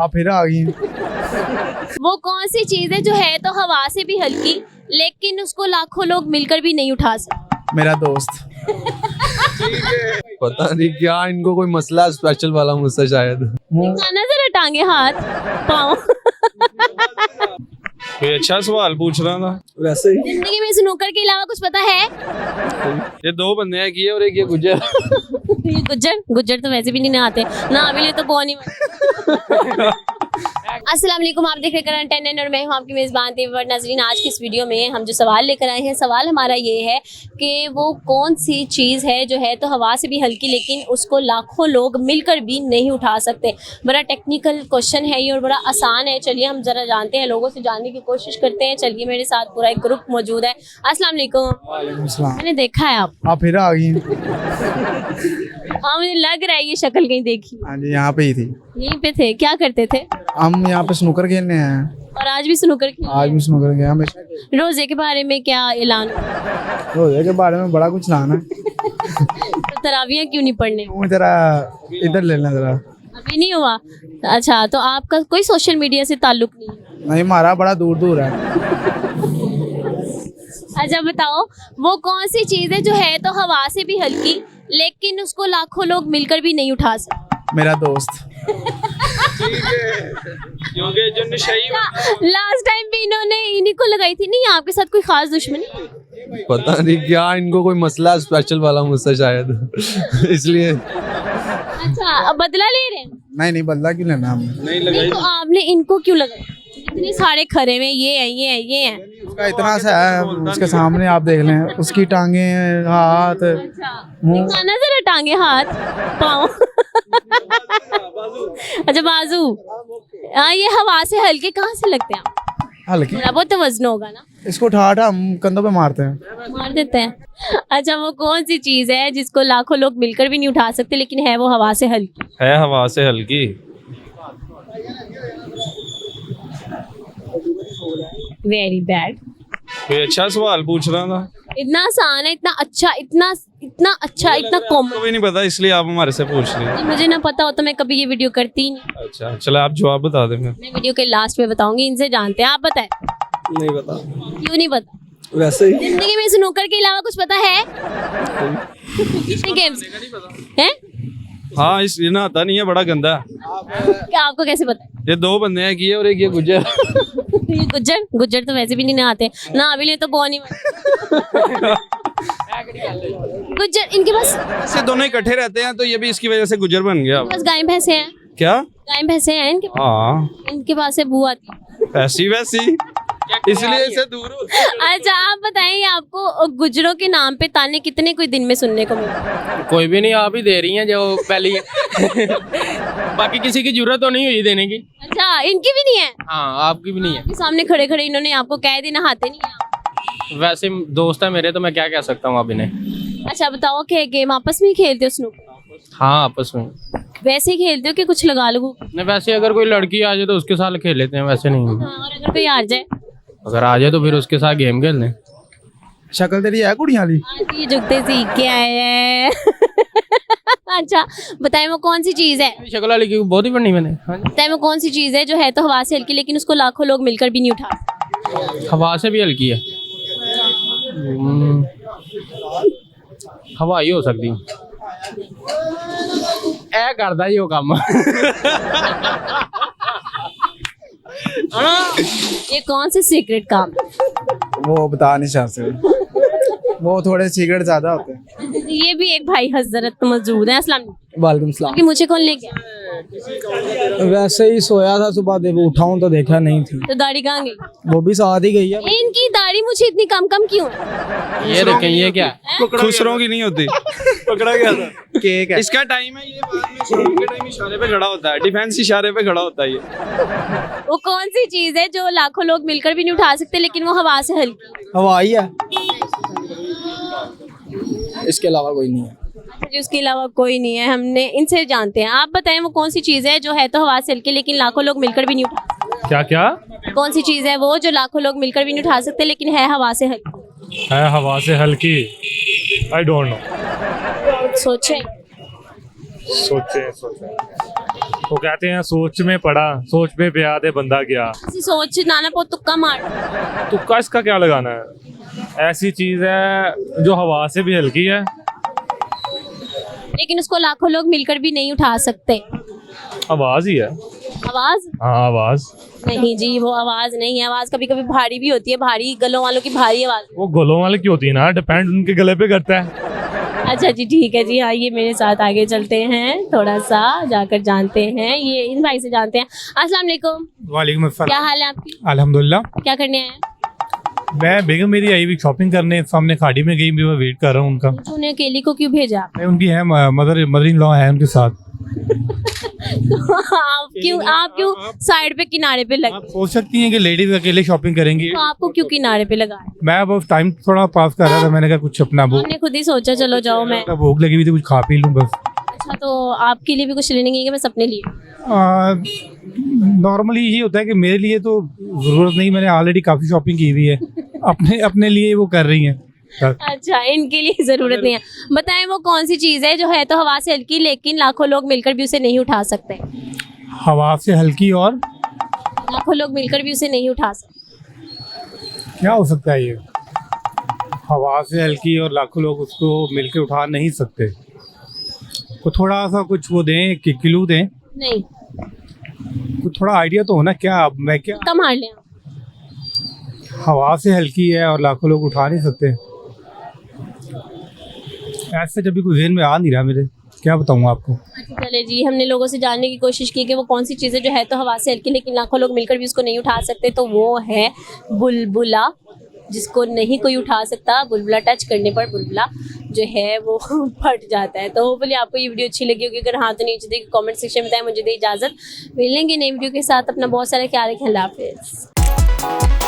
आप फिर आ गई। वो कौन सी चीज है जो है तो हवा से भी हल्की लेकिन उसको लाखों लोग मिलकर भी नहीं उठा सकते? मेरा दोस्त। पता नहीं क्या इनको कोई मसला स्पेशल वाला मुझसे शायद। दिखाना जरा टांगे हाथ पाँव। कोई अच्छा सवाल पूछ रहा था। वैसे ही जिंदगी में स्नूकर के अलावा कुछ पता है? ये दो बंदे हैं किए और एक ये गुजर। ये गुज्जर गुज्जर तो वैसे भी नहीं नहाते, ना अभी ले तो कौन ही। अस्सलाम वालेकुम, आप देख रहे करंट 10 और मैं हूं आपकी मेज़बान तेवर नाज़रीन। आज की इस वीडियो में हम जो सवाल लेकर आए हैं, सवाल हमारा ये है कि वो कौन सी चीज़ है जो है तो हवा से भी हल्की लेकिन उसको लाखों लोग मिलकर भी नहीं उठा सकते। बड़ा टेक्निकल क्वेश्चन है ये और बड़ा आसान है। चलिए हम ज़रा जानते हैं, लोगों से जानने की कोशिश करते हैं। चलिए मेरे साथ पूरा एक ग्रुप मौजूद है। अस्सलाम वालेकुम। वालेकुम सलाम। मैंने देखा है आप फिर आ गई। हाँ मुझे लग रहा है ये शक्ल कहीं देखी। हाँ जी, यहाँ पे ही थी। यहीं पे थे, क्या करते थे? हम यहाँ पे स्नूकर खेलने आए हैं। और आज भी स्नूकर खेल? आज भी स्नूकर गए हमेशा। रोजे के बारे में क्या ऐलान? रोजे के बारे में बड़ा कुछ लाना। तो तरावियां क्यों नहीं पढ़ने? वो जरा इधर ले लेना जरा। अभी नहीं हुआ? अच्छा, तो आपका कोई सोशल मीडिया से ताल्लुक नहीं है? नहीं, हमारा बड़ा दूर दूर है। अच्छा बताओ, वो कौन सी चीज है जो है तो हवा से भी हल्की लेकिन उसको लाखों लोग मिलकर भी नहीं उठा सकते? मेरा दोस्त। क्योंकि जो नशई लास्ट टाइम भी इन्होंने इन्हीं को लगाई थी। नहीं, आपके साथ कोई खास दुश्मनी? पता नहीं क्या इनको कोई मसला स्पेशल वाला मुझसे शायद इसलिए। अच्छा, अब बदला ले रहे हैं? नहीं, बदला क्यों लेना हमने। नहीं नहीं, लगाई। तो आपने इनको क्यों लगाई? इतने सारे खरे में ये है ये है ये है। उसका इतना सा है, उसके सामने आप देख लें, उसकी टांगे, हाथ, मुंह। दिखाना जरा टांगे हाथ पाँव। अच्छा बाजू। हाँ, ये हवा से हल्के कहाँ से लगते हैं? हल्की। थोड़ा बहुत तो वजन होगा ना? इसको उठा उठा हम कंधों पे मारते हैं। मार देते हैं। अच्छा, वो कौन सी चीज है जिसको लाखों लोग मिलकर भी नहीं उठा सकते लेकिन है वो हवा से हल्की? है हवा से हल्की। Very bad. कोई अच्छा सवाल पूछ रहा था। इतना आसान है, इतना अच्छा, इतना इतना अच्छा, इतना कॉमन। को भी नहीं पता इसलिए आप हमारे से पूछ रहे हैं। मुझे ना पता हो तो मैं कभी ये वीडियो करती ही नहीं। अच्छा चलो आप जवाब बता दें फिर। मैं वीडियो के लास्ट में बताऊंगी। इनसे जानते हैं, आप बताएं। नहीं पता। क्यों नहीं पता? वैसे ही जिंदगी में स्नूकर के अलावा कुछ पता है? कितने गेम्स हैं? हाँ इस ये नहाता नहीं है, बड़ा गंदा है। क्या आपको कैसे पता है? ये दो बंदे हैं किए और एक ये गुजर। ये गुज्जर गुज्जर तो वैसे भी नहीं नहाते, ना अभी ले तो कौन ही। गुज्जर इनके पास ऐसे दोनों इकट्ठे रहते हैं तो ये भी इसकी वजह से गुजर बन गया। बस गाय भैंसे हैं। क्या? गाय भैंसे हैं इनके पास। हाँ इनके पास से बू आती है। ऐसी वैसी इसलिए इसे दूर हो। अच्छा आप बताएं, आपको गुजरों के नाम पे ताने कितने कोई दिन में सुनने को मिलते? कोई भी नहीं, आप ही दे रही हैं जो पहली बाकी किसी की जरूरत तो नहीं हुई देने की। अच्छा, इनकी भी नहीं है? हाँ आपकी भी नहीं है। आपके सामने खड़े खड़े इन्होंने आपको कह दी नहाते नहीं हैं। वैसे दोस्त है मेरे तो मैं क्या कह सकता हूँ अब इन्हें। अच्छा बताओ, क्या गेम आपस में ही खेलते हो स्नूकर? हाँ आपस में वैसे ही खेलते हो कि कुछ लगा लो? नहीं, वैसे अगर कोई लड़की आ जाए तो उसके साथ खेल लेते हैं, वैसे नहीं। हाँ, और अगर कोई हार जाए? अगर आ जाए तो फिर उसके साथ गेम खेल लें। शक्ल तेरी है कुड़ियाँ वाली। आज ये जुगते सीख के आए हैं। अच्छा बताएं, वो कौन सी चीज है? शक्ल वाली की बहुत ही बढ़नी मैंने। हाँ जी। बताएं, वो कौन सी चीज है जो है तो हवा से हल्की लेकिन उसको लाखों लोग मिलकर भी नहीं उठा सकते? हवा से भी हल्की है। हवा ही हो सकती ऐ करदा ही वो काम। ये कौन से सीक्रेट काम है? वो बता नहीं सकते, वो थोड़े सिगरेट ज्यादा होते हैं। ये भी एक भाई हजरत मौजूद है। अस्सलाम वालेकुम सलाम। कि मुझे कौन ले गया? वैसे ही सोया था सुबह, देव उठाऊं तो देखा नहीं थी। तो दाढ़ी कहाँ गई? वो भी साथ ही गई है। इनकी दाढ़ी मुझे इतनी कम कम क्यों है? ये देखें, ये क्या है? खुसरों की नहीं होती। पकड़ा गया था। केक है। इसका टाइम है, ये बाद में शाम के टाइम इशारे पे खड़ा होता है, डिफेंस इशारे पे खड़ा होता है ये। वो कौन सी चीज है जो लाखों लोग मिलकर भी नहीं उठा सकते लेकिन वो हवा से हल्की? हवा ही है, इसके अलावा कोई नहीं है। अच्छा जी, उसके अलावा कोई नहीं है। हमने इनसे जानते हैं। आप बताएं, वो कौन सी चीज है जो है तो हवा से हल्की लेकिन लाखों लोग मिलकर भी नहीं उठा सकते? क्या क्या कौन सी चीज है वो जो लाखों लोग मिलकर भी नहीं उठा सकते लेकिन है हवा से हल्की? है? हवा से हल्की? I don't know. सोचे। सोचे वो कहते हैं सोच में पड़ा, सोच पे प्याद है बंदा गया। ऐसी सोच नाना पो तुक्का मार। तुक्का इसका क्या लगाना है? ऐसी चीज है जो हवा से भी हल्की है। लेकिन उसको लाखों लोग मिलकर भी नहीं उठा सकते। आवाज ही है। आवाज? हाँ आवाज। नहीं जी, वो आवाज नहीं है। आवाज कभी कभी भारी भी होती है, भारी गलों वालों की भारी आवाज। वो गलों वाले की होती है ना, डिपेंड उनके गले पे करता है। अच्छा जी ठीक है जी, आइए मेरे साथ आगे चलते हैं, थोड़ा सा जाकर जानते हैं, ये इन भाई से जानते हैं। अस्सलाम वालेकुम। वालेकुम अस्सलाम। क्या हाल है आपकी? अल्हम्दुलिल्लाह। क्या करने आए हैं? मैं बेगम मेरी आई हुई शॉपिंग करने, सामने खाड़ी में गई, मैं वेट कर रहा हूँ उनका। उन्हें अकेली को क्यों भेजा? मैं उनकी है मदर इन लॉ है उनके साथ। आप क्यों साइड पे किनारे पे लगे? आप सोच सकती हैं कि लेडीज अकेले शॉपिंग करेंगी। तो आपको क्यों किनारे पे लगाया? मैं बस टाइम थोड़ा पास कर रहा था, मैंने कहा कुछ अपना आपने खुद ही सोचा चलो जाओ मैं। भूख लगी हुई थी, कुछ खा पी लूँ बस। अच्छा, तो आपके लिए भी कुछ लेने गई है बस अपने लिए? नॉर्मली ये होता है कि मेरे लिए तो जरूरत नहीं, मैंने ऑलरेडी काफी शॉपिंग की हुई है। अपने अपने लिए वो कर रही हैं। अच्छा, इनके लिए जरूरत नहीं है। बताएं वो कौन सी चीज है जो है तो हवा से हल्की लेकिन लाखों लोग मिलकर भी उसे नहीं उठा सकते? हवा से हल्की और लाखों लोग मिलकर भी उसे नहीं उठा सकते। क्या हो सकता है ये? हवा से हल्की और लाखों लोग उसको मिलकर उठा नहीं सकते। तो थोड़ा सा कुछ वो दें, क्लू दें। नहीं, तो थोड़ा आइडिया तो होना। क्या अब मैं क्या? कम हार लें। हवा से हल्की है और लाखों लोग उठा नहीं सकते। ऐसे जब भी कुछ ज़हन में आ नहीं रहा मेरे, क्या बताऊँ आपको। अच्छा चले जी, हमने लोगों से जानने की कोशिश की कि वो कौन सी चीज़ें जो है तो हवा से हल्की लेकिन लाखों लोग मिलकर भी उसको नहीं उठा सकते। तो वो है बुलबुला, जिसको नहीं कोई उठा सकता। बुलबुला टच करने पर बुलबुला जो है वो फट जाता है। तो होपफुली आपको ये वीडियो अच्छी लगी होगी। अगर हाँ तो नीचे देखिए कमेंट सेक्शन में बताएं। मुझे दे इजाज़त, मिलेंगे नई वीडियो के साथ। अपना बहुत सारा ख्याल रखें। अल्लाह हाफिज़।